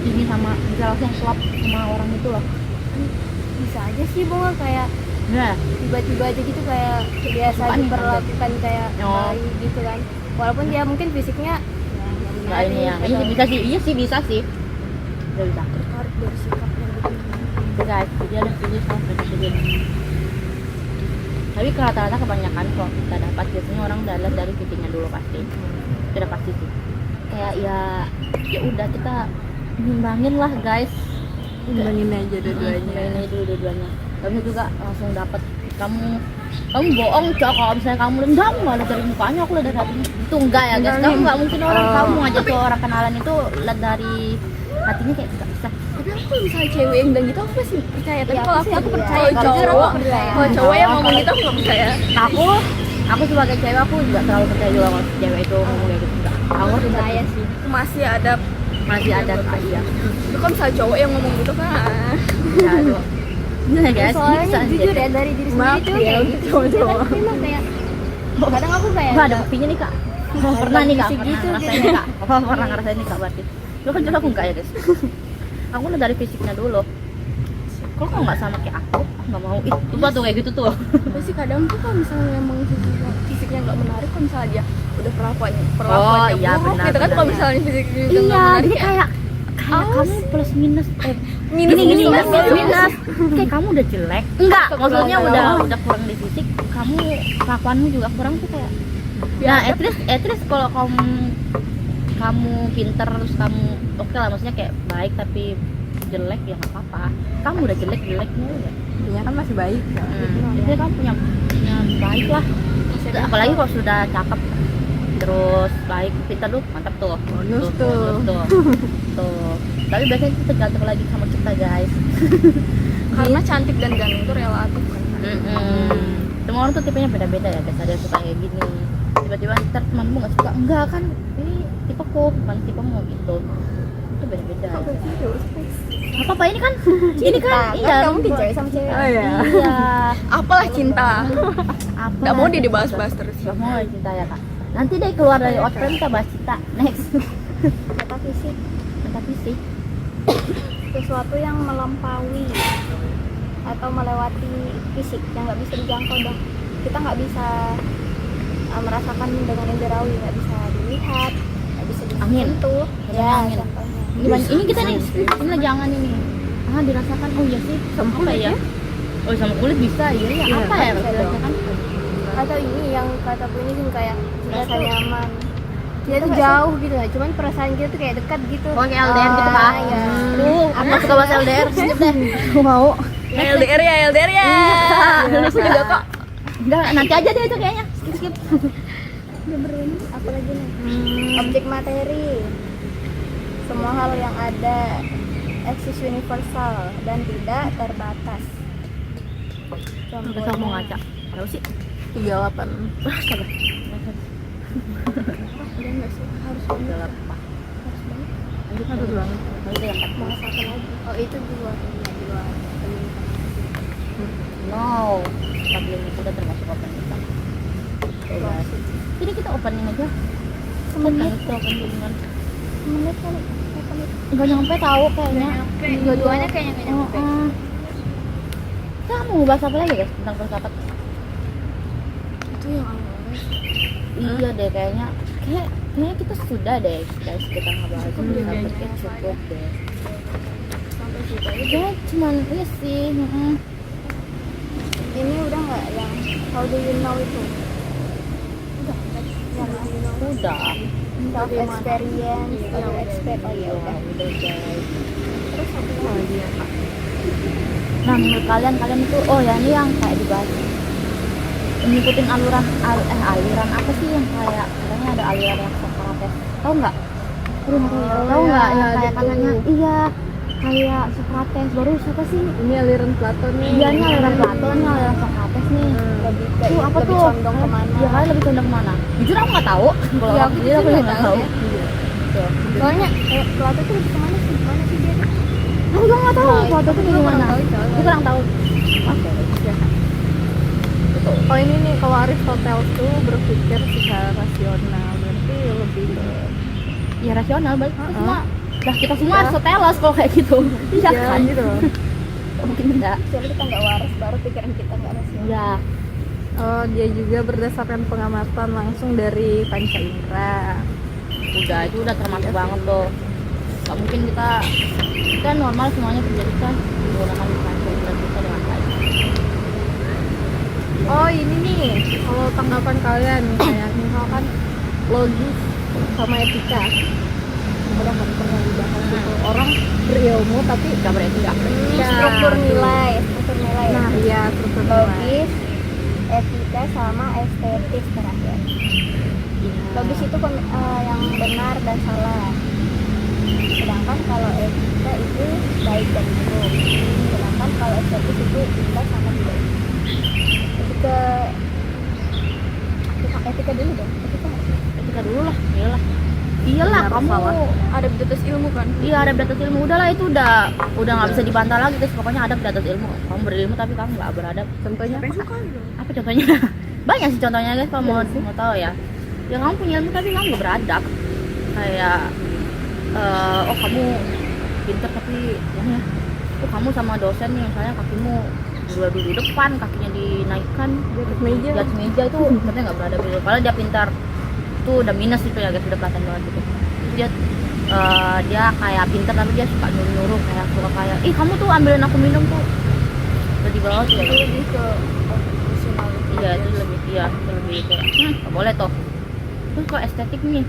ini sama, bisa langsung klop sama orang itu loh. Bisa aja sih bunga kayak Nah, tiba-tiba aja gitu kayak biasa Suka nih, diperlakukan kayak Oh. bayi gitu kan, walaupun dia mungkin fisiknya nggak ini ya, iya sih, bisa sih, iya sih bisa sih, udah bisa. tertarik dari sikapnya gitu. Itu guys, jadi ada pilih sama presiden. Tapi rata-rata kebanyakan kalau kita dapat biasanya orang udah lihat dari fisiknya dulu pasti, tidak pasti sih. Kayak ya udah kita nimbangin lah guys, Imbangin aja dua-duanya. nimbangin dulu dua-duanya. Kamu juga langsung dapat kamu bohong cok kalau misalnya kamu enggak lihat dari mukanya, aku lihat dari hatinya itu enggak ya guys, kamu nggak mungkin orang kamu aja tuh orang kenalan itu lihat dari hatinya kayak nggak bisa. Tapi aku kalau misalnya cewek yang bilang gitu aku masih percaya. Tapi Iya, kalau aku aku sih percaya. percaya. Kalau Jujur cowok, aku percaya. kalau cowok yang ngomong gitu aku nggak percaya. Aku sebagai cewek aku juga terlalu percaya juga kalau cewek itu ngomong kayak gitu enggak. Aku percaya sih. Masih ada iya. itu kan misalnya cowok yang ngomong gitu kan. Ya aduh. Nah guys, Soalnya bisa jujur aja. ya dari diri Maaf sendiri tuh ya, kayak untuk gitu. cowok-cowok. Tapi emang kayak kadang aku kayak Wah, ada buktinya nih kak. Pernah nih kak, Fisik pernah gitu, ngerasain gitu. nih kak. Apa pernah ngerasain nih kak berarti? Lu kan jodoh aku enggak ya guys. Aku udah dari fisiknya dulu. Kalau kamu nggak sama kayak aku nggak mau. Ih, lupa tuh kayak gitu tuh. Tapi sih kadang tuh kalau misalnya emang fisiknya nggak menarik, kalau misalnya dia udah perlakuannya Oh, iya, buruk benar, gitu kan, benar, kalau iya. misalnya fisiknya juga Iya, nggak menarik jadi ya. kayak kamu plus minus Minus, gini minus, minus. Kayak kamu udah jelek. Enggak, maksudnya udah kurang di fisik, kamu kelakuanmu juga kurang tuh kayak. Nah, at least kalau kamu pinter terus kamu oke lah, maksudnya kayak baik tapi jelek ya nggak apa-apa. Kamu udah jelek mulu ya. Dia kan masih baik kan. Jadi kamu punya baik lah. Apalagi kalau sudah cakep terus baik, pintar tuh mantap tuh. Bonus tuh. Tuh. Tapi biasanya itu tergantung lagi sama kita guys. Karena cantik dan ganteng itu relatif kan. Semua orang tuh tipenya beda-beda ya guys. Ada yang suka kayak gini, tiba-tiba ntar temanmu nggak suka, enggak kan ini tipeku bukan tipemu gitu. Itu beda-beda apa ini kan iya kamu mungkin cewek sama cewek. Oh ya. iya Apalah cinta. apa Nggak mau dia dibahas-bahas terus. nggak mau cinta ya kak, nanti deh keluar dari outframe kita bahas cinta next. Kata fisik Tapi sih sesuatu yang melampaui atau melewati fisik yang nggak bisa dijangkau dong. Kita nggak bisa merasakan dengan inderawi, nggak bisa dilihat, nggak bisa Angin. disentuh. Ada Ya, angin. contohnya. ini kita nih ini lagi angan ini dirasakan. Oh iya sih sama apa ya? Oh sama kulit bisa iya ya, Iya, apa ya bisa dong. dirasakan? Atau ini yang kata Bu ini kan kayak merasa tuh- nyaman. Dia tuh jauh gitu lah, cuman perasaan kita tuh kayak dekat gitu. Oh kayak LDR gitu kak. Iya. Aduh, aku nggak suka bahas LDR, skip deh. Aku mau. LDR ya, LDR ya. Aku juga kok. Enggak, nanti aja deh itu kayaknya. Skip. Apalagi nih? Objek materi. Semua hal yang ada eksis universal dan tidak terbatas. Udah sama mau ngaca. Tahu sih. 38. Sabar. Udah nggak sih? Harus Udah apa? Lanjut Aduh banget. Lanjut yang Mau satu lagi. Oh itu di luar. Di luar. No. Tapi ini udah termasuk opening kita. Udah. Jadi kita opening aja. Semenit tuh openingan. Menit kali. Enggak nyampe tahu kayaknya. Dua-duanya kayaknya nggak nyampe. Kita mau bahas apa lagi guys tentang filsafat? itu yang awal. Iya deh kayaknya kita sudah deh guys, kita ngebahas Cukup deh filsafat kayaknya. kayak cukup deh. Sampai situ aja. Ya cuman iya sih. Ini udah nggak yang how do you know itu? Udah. Yang how do you know? Udah. Self experience, other expert. Oh ya udah. Udah guys. Terus apa lagi? Nah menurut kalian itu ya ini yang kayak dibahas ngikutin aliran apa sih yang kayak katanya ada aliran yang Socrates, tahu nggak? Tahu nggak yang ada kayak tuh. katanya iya kayak Socrates baru siapa sih? Ini aliran Platon nih. Iya nih aliran Platon, nih aliran Socrates nih. Lebih Tuh apa lebih tuh? condong kemana? Iya kan lebih condong kemana? Jujur aku nggak tahu. Kalau Iya, aku aku sendiri aku juga nggak tahu tahu. ya. Tuh. Soalnya kayak Plato tuh lebih kemana sih? Mana sih dia tuh? foto tuh gimana? Gue kurang tahu. Oke. Kalau ini nih, kalau Aristoteles tuh berpikir secara rasional, berarti lebih ke Ya rasional balik semua. Lah kita semua Aristoteles kalau kayak gitu. Iya kan? gitu loh. Mungkin enggak. Kecuali kita nggak waras, baru pikiran kita nggak rasional. Ya. Oh, dia juga berdasarkan pengamatan langsung dari panca indera. Itu udah termasuk banget tuh. Gak mungkin kita normal semuanya kerja kita menggunakan panca kita dengan baik. Oh, ini nih, kalau tanggapan kalian kayak misalkan logis sama etika. Udah kan pernah dibahas itu. Orang berilmu tapi Gak beretika. Struktur nilai ya. Nah, iya, struktur nilai. Logis, etika sama estetis terakhir. Logis itu yang benar dan salah. Sedangkan kalau etika itu baik dan buruk. Sedangkan kalau estetis itu indah sama tidak. Etika dulu dong. Etika dulu lah. Iyalah Benar, kamu salah. Ada di atas ilmu kan. Iya ada di atas ilmu, udahlah itu udah nggak bisa dibantah lagi guys. Pokoknya ada di atas ilmu. Kamu berilmu tapi kamu nggak beradab. Contohnya Siapa yang suka gitu? Apa contohnya? Banyak sih contohnya guys kalau mau tahu ya. Ya kamu punya ilmu tapi kamu nggak beradab. Kayak oh kamu pinter tapi ya. Oh kamu sama dosen nih misalnya kakimu dulu di depan, kakinya dinaikkan di atas meja. di atas meja itu sebenarnya nggak beradab gitu. Padahal dia pintar itu udah minus itu ya guys, udah kelihatan banget gitu. Terus dia kayak pintar tapi dia suka nyuruh kayak ih kamu tuh ambilin aku minum tuh udah di bawah tuh ya guys. Lebih ke profesional. Iya itu lebih kayak nggak boleh toh. Terus kalau estetik nih,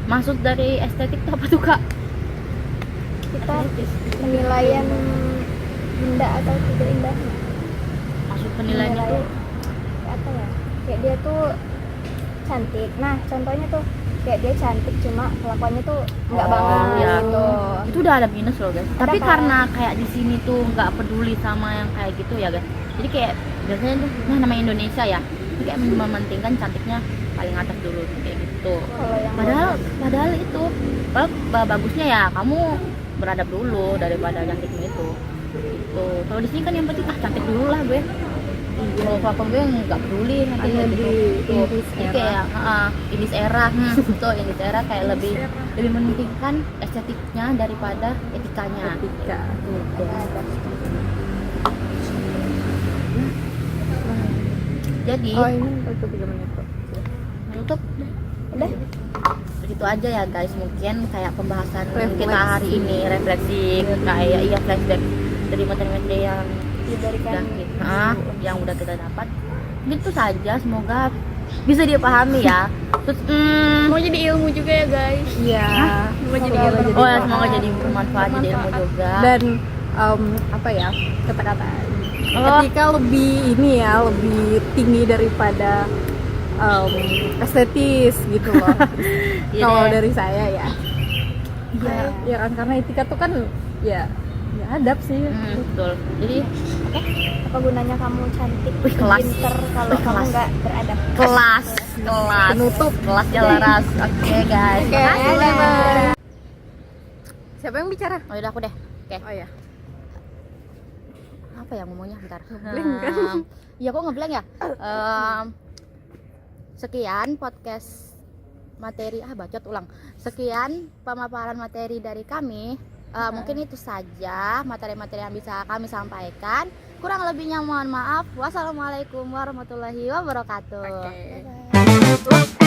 maksud dari estetik itu apa tuh kak? Kita penilaian indah atau tidak indahnya. Maksud penilaiannya tuh Apa ya? Kayak dia tuh cantik. Nah, contohnya tuh kayak dia cantik cuma kelakuannya tuh nggak banget iya. gitu. Itu udah ada minus loh guys. Tapi kan? karena kayak di sini tuh nggak peduli sama yang kayak gitu ya guys. Jadi kayak biasanya tuh namanya Indonesia ya, itu kayak mementingkan cantiknya paling atas dulu kayak gitu. Kalau yang Padahal itu bagusnya ya kamu beradab dulu daripada cantikmu itu. Gitu. Kalau di sini kan yang penting cantik dulu lah gue. Kalau kelakuan gue nggak peduli nanti Hanya gitu. di indis Jadi era. kayak indis era, betul indis era kayak lebih mementingkan estetiknya daripada etikanya. Etika. Gitu. Jadi Oh, ini untuk 3 menit kok. menutup udah begitu aja ya guys, mungkin kayak pembahasan Refleksi. kita hari ini refleksi kayak flashback dari materi-materi yang diberikan yang udah kita dapat. Gitu saja, semoga bisa dipahami ya. Terus Mau jadi ilmu juga ya guys. Iya. Mau jadi Semoga ilmu. oh ya semoga jadi bermanfaat, jadi ilmu juga. Dan apa ya, kata-kata Oh. etika lebih ini ya, lebih tinggi daripada estetis gitu loh. Iya Kalau deh. dari saya ya. Iya. Ya kan, karena etika tuh kan ya adab sih. Betul. Jadi apa gunanya kamu cantik, Wih, kelas. pinter kalau Wih, kamu kelas. nggak beradab. kelas Penutup. kelas ya Laras. Oke guys. Oke, Makasih. bye-bye. Siapa yang bicara? Oh udah aku deh. Oke. Oh ya. Apa ya ngomongnya ntar? Ngeblank kan? Iya kok ngeblank ya? Sekian podcast materi bacot ulang. Sekian pemaparan materi dari kami. Mungkin itu saja materi-materi yang bisa kami sampaikan. Kurang lebihnya mohon maaf. Wassalamualaikum warahmatullahi wabarakatuh. Oke.